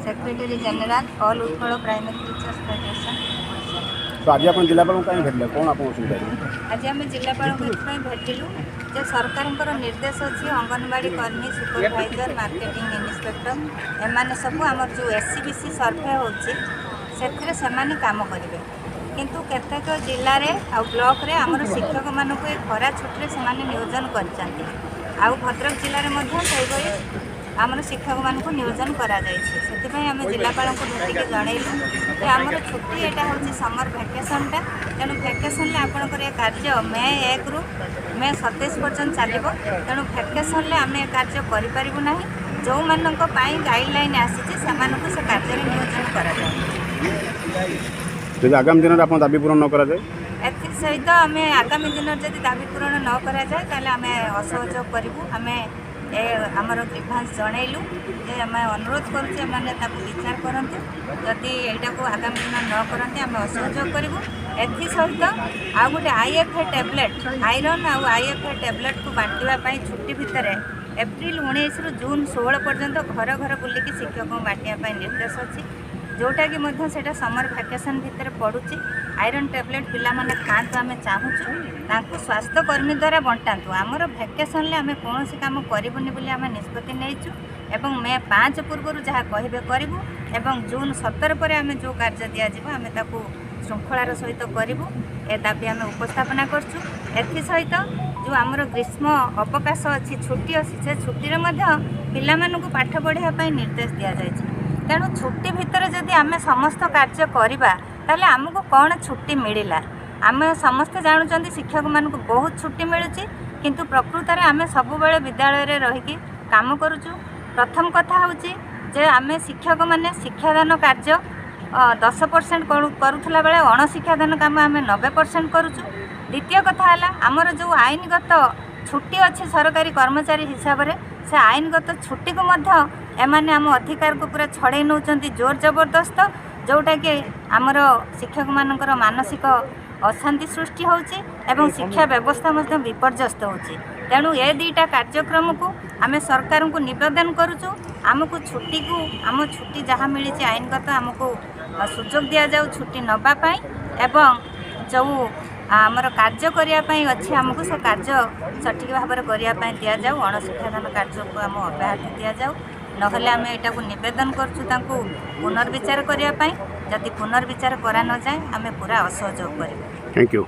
Secretary general all Utkal primary teachers federation. तो आज आप जिलापाल कहीं भेटले कौन आप असुविधा? आज आम जिलापाल को भेटिलु जे सरकार निर्देश अच्छी अंगनवाड़ी कर्मी सुपरभाइजर मार्केटिंग इन्स्पेक्टर एमाने सब आमर जो एससीबीसी सर्वे होती से काम करेंगे किंतु केतेक जिले में आ ब्लॉक रे आमर शिक्षक मानक खरा छुट्टी से नियोजन कर भद्रक जिले में आमर शिक्षक मानक नियोजन करा आम जिलापाल को भेटिक जनइलु कि आमर छुट्टी यहाँ हूँ समर भैकेसनटा तेणु भैकेसन आपंकर ये कार्य मे 1 रु मे 27 पर्यटन चलो तेणु भैकेसन आम कार्य करूँ जो मानक गाइडलाइन आसी से कार्य नियोजन कर आगामी दिन में दाबी पूरण न करा सहित आम आगामी दिन में जब दाबी पूरण न कराए आम असहयोग करूँ आम आमर ग्रीभांस जनइलु जे आम अनुरोध करुचे विचार करूँ जदि यहाँ को आगामी दिन न करते आम असहयोग करूँ एसहित आउ गोटे आईएफए टैबलेट आयरन आउ आईएफए टैबलेट को बांटापी छुट्टी भितर एप्रिल 19 रु जून 16 पर्यंत घर घर बुलिकी शिक्षक को बांटापी निर्देश अच्छी जोटा कि सेटा समर भैकेसन भितर पड़ुची आयरन टैबलेट पिला माने खातु आम चाहूँ स्वास्थ्यकर्मी द्वारा बंटातु आमर भैकेसन आम कौन काम करूनी बोली आम निष्पत्ति नहींचु एवं मे 5 पूर्व जहाँ कहे करूँ एवं जून 17 पर आम जो कार्य दिज्व आम श्रृंखलार सहित करूँ ए दाबी आम उपस्थापना करछु एसहित जो आमर ग्रीष्म अवकाश अच्छी छुट्टी अच्छी से छुट्टी पिला पाठ पढ़ाई निर्देश दि जाए तेणु छुट्टी भितर जदि आम समस्त कार्य करवा ताले आमको कौन छुट्टी मिलला आम समस्ते जानुचंदी शिक्षक मान बहुत छुट्टी मिलूँ किंतु प्रकृत में आम सब बेले विद्यालय रे रहीकि काम करुचु। प्रथम कथा हूँ जे आम शिक्षक माने शिक्षादान कार्य 10% करुला बेले अणशिक्षादान काम आम 90% करुचु। द्वितीय कथा है आमर जो आईनगत छुट्टी अच्छी सरकारी कर्मचारी हिसाब से आईनगत छुट्टी को एमाने आम अधिकार को पूरा छड़े नौचंती जोर जबरदस्त जोटा कि आमर शिक्षक मानकर मानसिक अशांति सृष्टि होची एवं शिक्षा व्यवस्था विपर्यस्त होची। तेणु ए दुईटा कार्यक्रम को आम सरकार को निवेदन करुचु आमको छुट्टी को आम छुट्टी जहाँ मिली आईनगत आमको सुजोग दि जाऊ छुट्टी नवापाई एवं जो आमर कार्य करने अच्छी आमको से कार्य सठिक भाव में करने दि जाऊ अणशिक्षादान कार्य को आम अब्याहति दि जाऊ नहले आम यहाँ को निवेदन करूँ पुनर्विचार करने जदि पुनर्विचार करा न जाए आम पूरा असहयोग करूँ। Thank you.